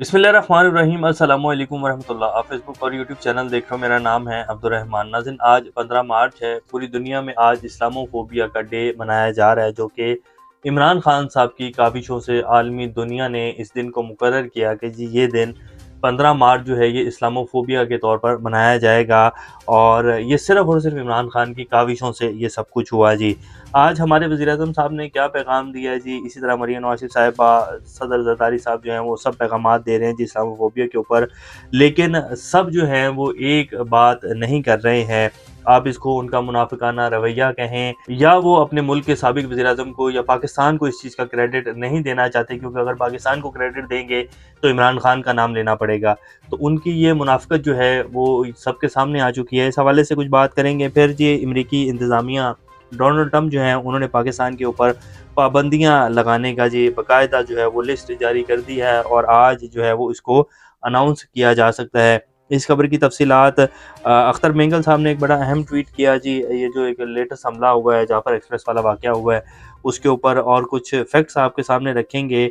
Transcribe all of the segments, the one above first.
बिस्मिल्लाहिर्रहमानिर्रहीम अस्सलाम वालेकुम वरहमतुल्लाह। आप फेसबुक और यूट्यूब चैनल देख रहे हो। मेरा नाम है अब्दुर्रहमान। नाज़रीन, आज 15 मार्च है। पूरी दुनिया में आज इस्लामोफोबिया का डे मनाया जा रहा है, जो कि इमरान खान साहब की काविशों से आलमी दुनिया ने इस दिन को मुकर्रर किया कि जी ये दिन 15 मार्च जो है ये इस्लामोफोबिया के तौर पर मनाया जाएगा। और ये सिर्फ़ और सिर्फ़ इमरान खान की काविशों से ये सब कुछ हुआ जी। आज हमारे वज़ीर-ए-आज़म साहब ने क्या पैगाम दिया है जी, इसी तरह मरीम नवाज़ शरीफ साहिबा, सदर ज़रदारी साहब जो हैं वो सब पैगामात दे रहे हैं जी इस्लामोफोबिया के ऊपर। लेकिन सब जो हैं वो एक बात नहीं कर रहे हैं। आप इसको उनका मुनाफ़िकाना रवैया कहें या वो अपने मुल्क के साबिक़ वज़ीर-ए-आज़म को या पाकिस्तान को इस चीज़ का क्रेडिट नहीं देना चाहते, क्योंकि अगर पाकिस्तान को क्रेडिट देंगे तो इमरान खान का नाम लेना पड़ेगा। तो उनकी ये मुनाफ़िकत जो है वो सबके सामने आ चुकी है। इस हवाले से कुछ बात करेंगे। फिर जी अमरीकी इंतज़ामिया डोनाल्ड ट्रंप जो हैं उन्होंने पाकिस्तान के ऊपर पाबंदियाँ लगाने का जी बाकायदा जो है वो लिस्ट जारी कर दी है, और आज जो है वो इसको अनाउंस किया जा सकता है। इस खबर की तफसीलात अख्तर मेंगल साहब ने एक बड़ा अहम ट्वीट किया जी। ये जो एक लेटेस्ट हमला हुआ है, जाफर एक्सप्रेस वाला वाक़या हुआ है, उसके ऊपर और कुछ फैक्ट्स आपके सामने रखेंगे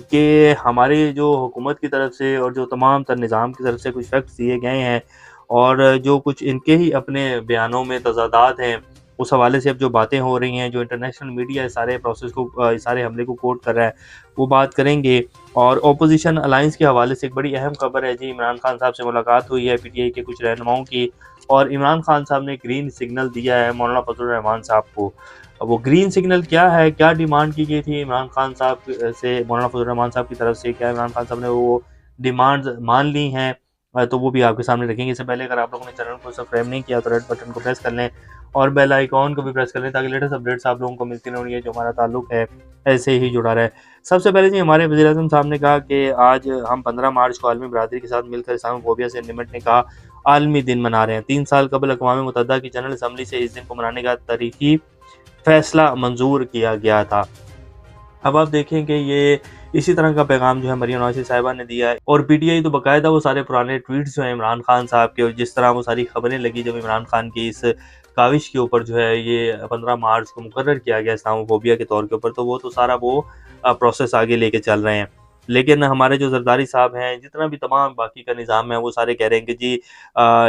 कि हमारी जो हुकूमत की तरफ से और जो तमाम तर निज़ाम की तरफ से कुछ फैक्ट्स दिए गए हैं, और जो कुछ इनके ही अपने बयानों में तज़ादात हैं, उस हवाले से अब जो बातें हो रही हैं, जो इंटरनेशनल मीडिया इस सारे प्रोसेस को इस सारे हमले को कोट कर रहा है, वो बात करेंगे। और ओपोज़िशन अलायंस के हवाले से एक बड़ी अहम खबर है जी, इमरान खान साहब से मुलाकात हुई है पीटीआई के कुछ रहनुमाओं की, और इमरान खान साहब ने ग्रीन सिग्नल दिया है मौलाना फजलुर रहमान साहब को। अब वो ग्रीन सिग्नल क्या है, क्या डिमांड की गई थी इमरान खान साहब से मौलाना फजलुर रहमान साहब की तरफ से, क्या इमरान खान साहब ने वो डिमांड्स मान ली हैं? तो वो भी आपके सामने रखेंगे। इससे पहले अगर आप लोगों ने चैनल को सब्सक्राइब नहीं किया तो रेड बटन को प्रेस कर लें और बेल आइकॉन को भी प्रेस कर लें, ताकि लेटेस्ट अपडेट्स आप लोगों को मिलती रहें और ये जो हमारा ताल्लुक है ऐसे ही जुड़ा रहे। सबसे पहले जी हमारे वज़ीर-ए-आज़म साहब ने कहा कि आज हम 15 मार्च को आलमी बरादरी के साथ मिलकर इस्लामोफोबिया से निपटने का आलमी दिन मना रहे हैं। 3 साल कबल अक़वाम मुत्तहिदा की जनरल असम्बली से इस दिन को मनाने का तारीख़ी फ़ैसला मंज़ूर किया गया था। अब आप देखें कि ये इसी तरह का पैगाम जो है मरीम नवाज़ शरीफ साहिबा ने दिया है, और पीटीआई तो बाकायदा वो सारे पुराने ट्वीट्स जो हैं इमरान खान साहब के, और जिस तरह वो सारी खबरें लगी जब इमरान खान की इस काविश के ऊपर जो है ये 15 मार्च को मुकर्रर किया गया इस्लामोफोबिया के तौर के ऊपर, तो वो तो सारा वो प्रोसेस आगे लेके चल रहे हैं। लेकिन हमारे जो ज़रदारी साहब हैं, जितना भी तमाम बाकी का निज़ाम है, वो सारे कह रहे हैं कि जी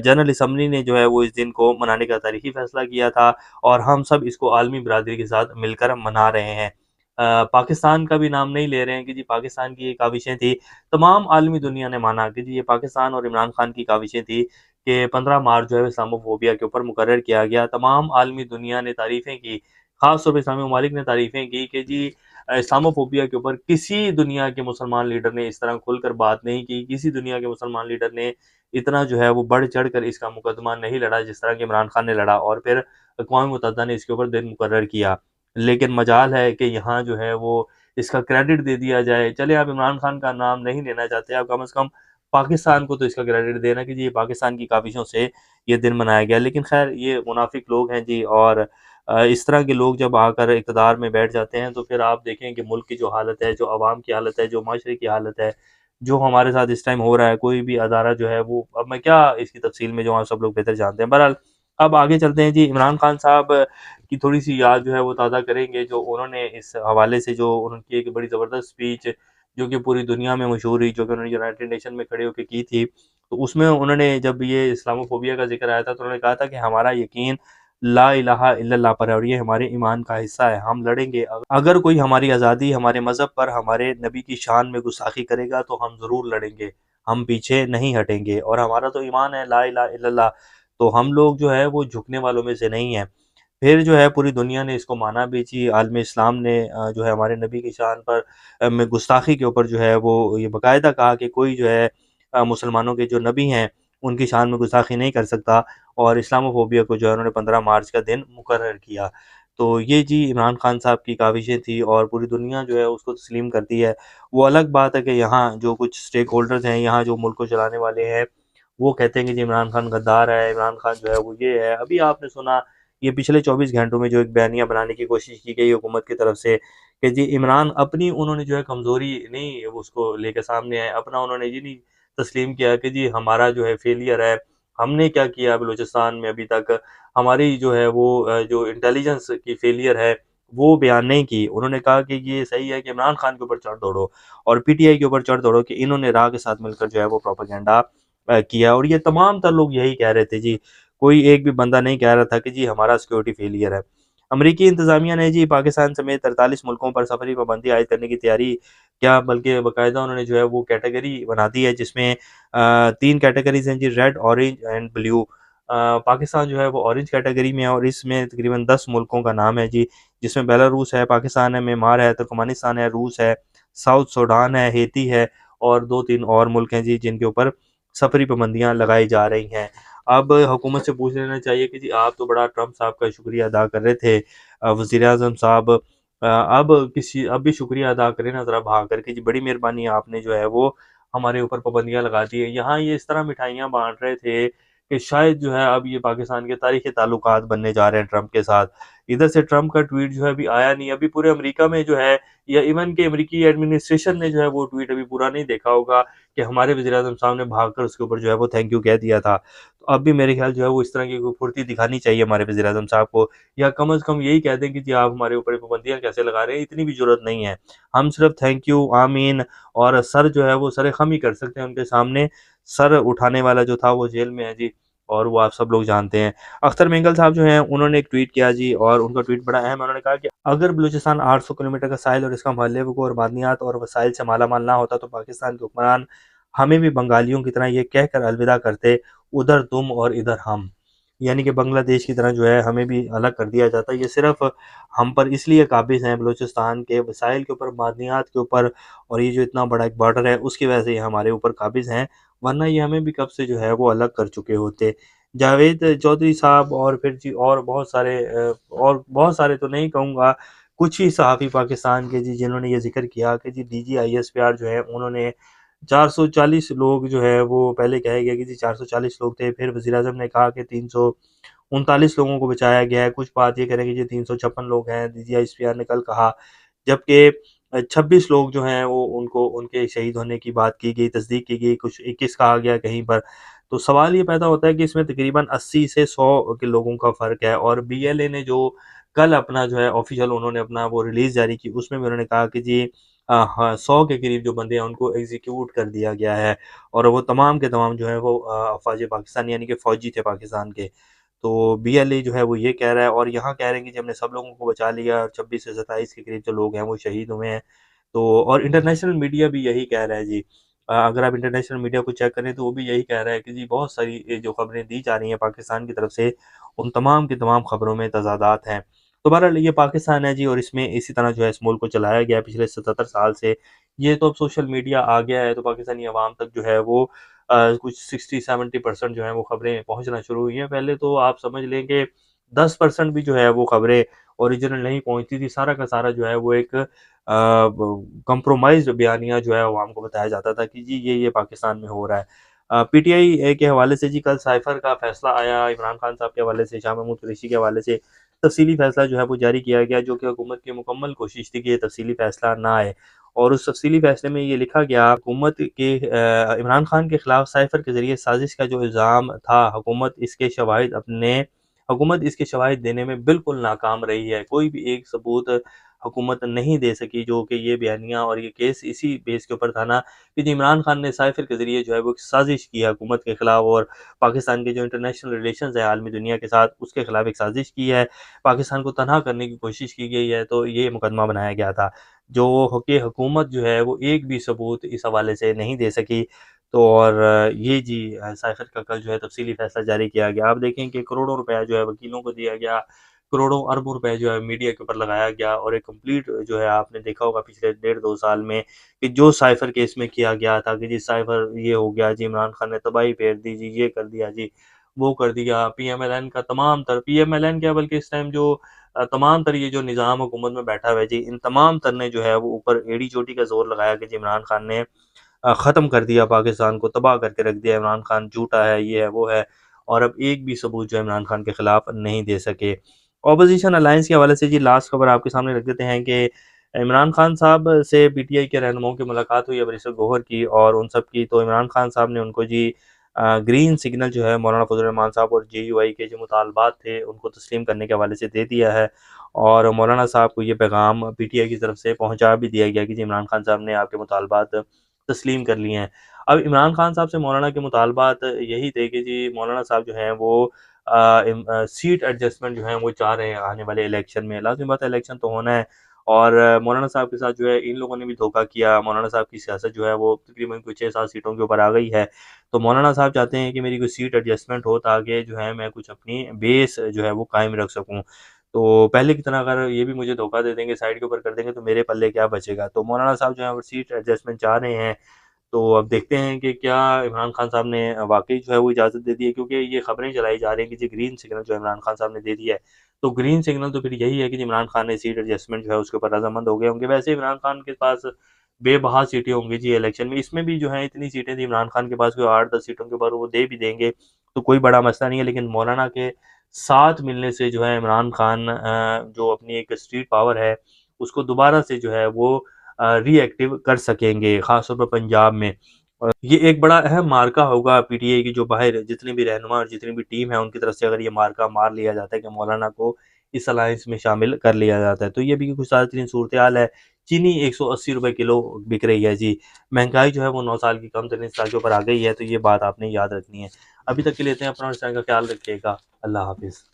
जनरल असम्बली ने जो है वो इस दिन को मनाने का तारीख़ी फ़ैसला किया था, और हम सब इसको आलमी बरादरी के साथ मिलकर मना रहे हैं। पाकिस्तान का भी नाम नहीं ले रहे हैं कि जी पाकिस्तान की ये काविशें थी। तमाम आलमी दुनिया ने माना कि जी ये पाकिस्तान और इमरान खान की काविशें थी कि 15 मार्च जो है इस्लामोफोबिया के ऊपर मुकर्रर किया गया। तमाम आलमी दुनिया ने तारीफ़ें की, ख़ास तौर पे इस्लामी ममालिक ने तारीफ़ें की कि जी इस्लामोफोबिया के ऊपर किसी दुनिया के मुसलमान लीडर ने इस तरह खुलकर बात नहीं की, किसी दुनिया के मुसलमान लीडर ने इतना जो है वो बढ़-चढ़ कर इसका मुकदमा नहीं लड़ा जिस तरह के इमरान खान ने लड़ा, और फिर अक़वाम मुत्तहिदा ने इसके ऊपर दिन मुकर्रर किया। लेकिन मजाल है कि यहाँ जो है वो इसका क्रेडिट दे दिया जाए। चले आप इमरान खान का नाम नहीं लेना चाहते, आप कम से कम पाकिस्तान को तो इसका क्रेडिट देना कि जी ये पाकिस्तान की काविशों से ये दिन मनाया गया। लेकिन ख़ैर ये मुनाफ़िक लोग हैं जी, और इस तरह के लोग जब आकर इक़्तिदार में बैठ जाते हैं तो फिर आप देखें कि मुल्क की जो हालत है, जो अवाम की हालत है, जो माशरे की हालत है, जो हमारे साथ इस टाइम हो रहा है, कोई भी अदारा जो है वो, अब मैं क्या इसकी तफ़सील में, जो आप सब लोग बेहतर जानते हैं। बहरहाल अब आगे चलते हैं जी। इमरान खान साहब की थोड़ी-सी याद जो है वो ताज़ा करेंगे, जो उन्होंने इस हवाले से जो उनकी एक बड़ी ज़बरदस्त स्पीच जो कि पूरी दुनिया में मशहूर हुई, जो कि उन्होंने यूनाइटेड नेशन में खड़े होके की थी। तो उसमें उन्होंने, जब ये इस्लामोफोबिया का ज़िक्र आया था, तो उन्होंने कहा था कि हमारा यकीन ला इलाहा इल्लल्लाह पर है, और ये हमारे ईमान का हिस्सा है। हम लड़ेंगे, अगर कोई हमारी आज़ादी, हमारे मज़हब पर, हमारे नबी की शान में गुस्ताखी करेगा तो हम ज़रूर लड़ेंगे, हम पीछे नहीं हटेंगे, और हमारा तो ईमान है ला इलाहा इल्लल्लाह, तो हम लोग जो है वो झुकने वालों में से नहीं हैं। फिर जो है पूरी दुनिया ने इसको माना भी जी। आलम इस्लाम ने जो है हमारे नबी की शान पर में गुस्ताखी के ऊपर जो है वो ये बाकायदा कहा कि कोई जो है मुसलमानों के जो नबी हैं उनकी शान में गुस्ताखी नहीं कर सकता, और इस्लामोफोबिया को जो है उन्होंने 15 मार्च का दिन मुकर्रर किया। तो ये जी इमरान खान साहब की काविशें थी, और पूरी दुनिया जो है उसको तस्लीम करती है। वो अलग बात है कि यहाँ जो कुछ स्टेक होल्डर्स हैं, यहाँ जो मुल्क को चलाने वाले हैं, वो कहते हैं कि जी इमरान खान गद्दार है, इमरान खान जो है वो ये है। अभी आपने सुना ये पिछले 24 घंटों में जो एक बयानिया बनाने की कोशिश की गई हुकूमत की तरफ से कि जी इमरान अपनी, उन्होंने जो है कमज़ोरी नहीं उसको लेके सामने आए, अपना उन्होंने ये नहीं तस्लीम किया कि जी हमारा जो है फेलियर है, हमने क्या किया बलूचिस्तान में अभी तक, हमारी जो है वो जो इंटेलिजेंस की फेलियर है, वो बयान नहीं की। उन्होंने कहा कि ये सही है कि इमरान खान के ऊपर चढ़ दौड़ो और पीटीआई के ऊपर चढ़ दौड़ो कि इन्होंने राह के साथ मिलकर जो है वो प्रोपेगेंडा किया। और ये तमाम तर लोग यही कह रहे थे जी, कोई एक भी बंदा नहीं कह रहा था कि जी हमारा सिक्योरिटी फेलियर है। अमेरिकी इंतजामिया ने जी पाकिस्तान समेत 43 मुल्कों पर सफरी पाबंदी आयद करने की तैयारी, क्या बल्कि बाकायदा उन्होंने जो है वो कैटेगरी बना दी है, जिसमें 3 कैटेगरीज़ हैं जी, red, orange and blue. Pakistan जो है वो ऑरेंज कैटेगरी में है और इसमें तकरीबन 10 मुल्कों का नाम है जी, जिसमें बेलारूस है, पाकिस्तान है, म्यांमार है, तुर्कमेनिस्तान है, रूस है, साउथ सूडान है, हेती है और 2-3 और मुल्क हैं जी, जिनके ऊपर सफरी पाबंदियाँ लगाई जा रही हैं। अब हुकूमत से पूछ लेना चाहिए कि जी आप तो बड़ा ट्रंप साहब का शुक्रिया अदा कर रहे थे, वज़ीर-ए-आज़म साहब, अब भी शुक्रिया अदा करें ना ज़रा भाग कर के जी, बड़ी मेहरबानी आपने जो है वो हमारे ऊपर पाबंदियाँ लगा दी है। यहाँ ये इस तरह मिठाइयाँ बाँट रहे थे कि शायद जो है अब ये पाकिस्तान के तारीख़ी ताल्लुकात बनने जा रहे हैं ट्रंप के साथ। इधर से ट्रंप का ट्वीट जो है अभी आया नहीं, अभी पूरे अमेरिका में जो है या इवन के अमेरिकी एडमिनिस्ट्रेशन ने जो है वो ट्वीट अभी पूरा नहीं देखा होगा कि हमारे वज़ीर-ए-आज़म साहब ने भागकर उसके ऊपर जो है वो थैंक यू कह दिया था। तो अब भी मेरे ख़्याल जो है वो इस तरह की कोई फुर्ती दिखानी चाहिए हमारे वज़ीर-ए-आज़म साहब को, या कम से कम यही कह दें कि जी आप हमारे ऊपर पाबंदियाँ कैसे लगा रहे हैं, इतनी भी ज़रूरत नहीं है। हम सिर्फ़ थैंक यू, आमीन और सर जो है वो सर-ए-ख़म ही कर सकते हैं उनके सामने। सर उठाने वाला जो था वो जेल में है जी, और वो आप सब लोग जानते हैं। अख्तर मेंगल साहब जो हैं उन्होंने एक ट्वीट किया जी, और उनका ट्वीट बड़ा अहम है। उन्होंने कहा कि अगर बलूचिस्तान 800 किलोमीटर का साहिल और इसका महल्ले और मादनियात और वसाइल से मालामाल ना होता तो पाकिस्तान के हुक्मरान हमें भी बंगालियों की तरह ये कहकर अलविदा करते, उधर तुम और इधर हम। यानी कि बांग्लादेश की तरह जो है हमें भी अलग कर दिया जाता। ये सिर्फ़ हम पर इसलिए काबिज़ हैं बलूचिस्तान के वसाइल के ऊपर, मादनियात के ऊपर, और ये जो इतना बड़ा एक बॉर्डर है उसकी वजह से ये हमारे ऊपर काबिज़ हैं, वरना ये हमें भी कब से जो है वो अलग कर चुके होते। जावेद चौधरी साहब और फिर जी और बहुत सारे तो नहीं कहूँगा, कुछ ही सहाफ़ी पाकिस्तान के जी जिन्होंने ये ज़िक्र किया कि जी डीजीआईएसपीआर जो है उन्होंने 440 लोग जो है वो, पहले कहा गया कि जी 440 लोग थे, फिर वज़ीर-ए-आज़म ने कहा कि 339 लोगों को बचाया गया है, कुछ बात ये कह रहे हैं कि जी 356 लोग हैं, डीजीआईएसपीआर ने कल कहा। जबकि 26 लोग जो हैं वो उनको उनके शहीद होने की बात की गई, तस्दीक की गई, कुछ 21 कहा गया कहीं पर। तो सवाल ये पैदा होता है कि इसमें तकरीबन 80 से 100 के लोगों का फ़र्क है, और बीएलए ने जो कल अपना जो है ऑफ़िशियल उन्होंने अपना वो रिलीज़ जारी की, उसमें भी उन्होंने कहा कि जी हाँ, 100 के करीब जो बंदे हैं उनको एग्ज़ीक्यूट कर दिया गया है, और वो तमाम के तमाम जो हैं वो अफ़वाज पाकिस्तान यानी कि फ़ौजी थे पाकिस्तान के। तो बीएलए जो है वो ये कह रहा है, और यहाँ कह रहे हैं कि जी हमने सब लोगों को बचा लिया, और 26 से 27 के करीब जो लोग हैं वो शहीद हुए हैं। तो और इंटरनेशनल मीडिया भी यही कह रहा है जी। अगर आप इंटरनेशनल मीडिया को चेक करें तो वो भी यही कह रहा है कि जी बहुत सारी ये जो खबरें दी जा रही हैं पाकिस्तान की तरफ से, उन तमाम की तमाम खबरों में तज़ादात हैं। तो बहरहाल ये पाकिस्तान है जी, और इसमें इसी तरह जो है इस मुल्क को चलाया गया है पिछले 77 साल से। ये तो अब सोशल मीडिया आ गया है तो पाकिस्तानी अवाम तक जो है वो कुछ 60-70% जो है वो खबरें पहुँचना शुरू हुई हैं। पहले तो आप समझ लें कि 10% भी जो है वो खबरें ओरिजिनल नहीं पहुँचती थी। सारा का सारा जो है वो एक ब कंप्रोमाइज़्ड बयानिया जो है अवाम को बताया जाता था कि जी ये पाकिस्तान में हो रहा है। पीटीआई के हवाले से जी कल साइफ़र का फ़ैसला आया, इमरान खान साहब के हवाले से, शाह महमूद कुरैशी के हवाले से तफ़सीली फ़ैसला जो है वो जारी किया गया, जो कि हुकूमत की मुकम्मल कोशिश थी कि ये तफ़सीली फ़ैसला ना आए। और उस तफ़सीली फ़ैसले में ये लिखा गया, हुकूमत के इमरान खान के खिलाफ साइफ़र के ज़रिए साज़िश का जो इल्ज़ाम था, हुकूमत इसके शवाहिद देने में बिल्कुल नाकाम रही है। कोई भी एक सबूत हुकूमत नहीं दे सकी, जो कि ये बयानिया और ये केस इसी बेस के ऊपर था ना कि जी इमरान खान ने साइफ़र के ज़रिए जो है वो एक साज़िश की है हुकूमत के खिलाफ, और पाकिस्तान के जो इंटरनेशनल रिलेशंस है आलमी दुनिया के साथ, उसके खिलाफ एक साज़िश की है। पाकिस्तान को तनहा करने की कोशिश की गई है, तो ये मुकदमा बनाया गया था। जो कि हुकूमत जो है वो एक भी सबूत इस हवाले से नहीं दे सकी। तो और ये जी साइफ़र का कल जो है तफ़सीली फ़ैसला जारी किया गया। आप देखें कि करोड़ों रुपया जो है वकीलों को दिया गया, करोड़ों अरबों रुपए जो है मीडिया के ऊपर लगाया गया, और एक कंप्लीट जो है आपने देखा होगा पिछले डेढ़ 2 साल में कि जो साइफ़र केस में किया गया था कि जी साइफ़र ये हो गया जी, इमरान खान ने तबाही फेर दी जी, ये कर दिया जी, वो कर दिया। पीएमएलएन क्या, बल्कि इस टाइम जो तमाम तर ये जो निज़ाम हुकूमत में बैठा हुआ है जी, इन तमाम तर ने जो है वो ऊपर एड़ी-चोटी का ज़ोर लगाया कि जी इमरान खान ने ख़त्म कर दिया पाकिस्तान को, तबाह करके रख दिया, इमरान खान झूठा है, ये है, वो है, और अब एक भी सबूत जो है इमरान खान के खिलाफ नहीं दे सके। ऑपोज़िशन अलायंस के हवाले से जी लास्ट खबर आपके सामने रख देते हैं कि इमरान खान साहब से पीटीआई के रहनुमाओं की मुलाकात हुई है बैरिस्टर गौहर की और उन सब की, तो इमरान खान साहब ने उनको जी ग्रीन सिग्नल जो है मौलाना फज़ल रहमान साहब और जेयूआई के जो मुतालबात थे उनको तस्लीम करने के हवाले से दे दिया है। और मौलाना साहब को ये पैगाम पीटीआई की तरफ से पहुंचा भी दिया गया कि जी इमरान खान साहब ने आपके मुतालबात तस्लीम कर लिए हैं। अब इमरान खान साहब से मौलाना के मुतालबात यही थे कि जी मौलाना साहब जो हैं वो सीट एडजस्टमेंट जो है वो चाह रहे हैं आने वाले इलेक्शन में। लाज़िम बात है इलेक्शन तो होना है और मौलाना साहब के साथ जो है इन लोगों ने भी धोखा किया। मौलाना साहब की सियासत जो है वो तकरीबन कुछ 6-7 सीटों के ऊपर आ गई है। तो मौलाना साहब चाहते हैं कि मेरी कोई सीट एडजस्टमेंट हो ताकि जो है मैं कुछ अपनी बेस जो है वो कायम रख सकूँ। तो पहले की तरह अगर ये भी मुझे धोखा दे देंगे, साइड के ऊपर कर देंगे तो मेरे पल्ले क्या बचेगा? तो मौलाना साहब जो है वो सीट एडजस्टमेंट चाह रहे हैं। तो अब देखते हैं कि क्या इमरान खान साहब ने वाक़ई जो है वो इजाज़त दे दी है, क्योंकि ये खबरें चलाई जा रही हैं कि जी ग्रीन सिग्नल जो इमरान खान साहब ने दे दिया है। तो ग्रीन सिग्नल तो फिर यही है कि जी इमरान खान ने सीट एडजस्टमेंट जो है उसके ऊपर रज़ामंद हो गए होंगे। वैसे इमरान खान के पास बेबहा सीटें होंगी जी इलेक्शन में। इसमें भी जो है इतनी सीटें थी इमरान खान के पास कोई 8-10 सीटों के ऊपर वो दे भी देंगे, तो कोई बड़ा मसला नहीं है। लेकिन मौलाना के साथ मिलने से जो है इमरान खान जो अपनी एक स्ट्रीट पावर है, उसको दोबारा से जो है वो रीएक्टिव कर सकेंगे, ख़ास तौर पर पंजाब में। ये एक बड़ा अहम मार्का होगा पीटीआई की, जो बाहर जितने भी रहनुमा और जितनी भी टीम है उनकी तरफ से अगर ये मार्का मार लिया जाता है कि मौलाना को इस अलायंस में शामिल कर लिया जाता है। तो ये भी कुछ ज़्यादा सूरत-ए-हाल है। चीनी ₹180 किलो बिक रही है जी। महँगाई जो है वो 9 साल की कम से 3 साल के ऊपर आ गई है, तो ये बात आपने याद रखनी है। अभी तक के लिए इतना ही, अपना और इस तरह का ख्याल रखिएगा। अल्लाह हाफ़िज़।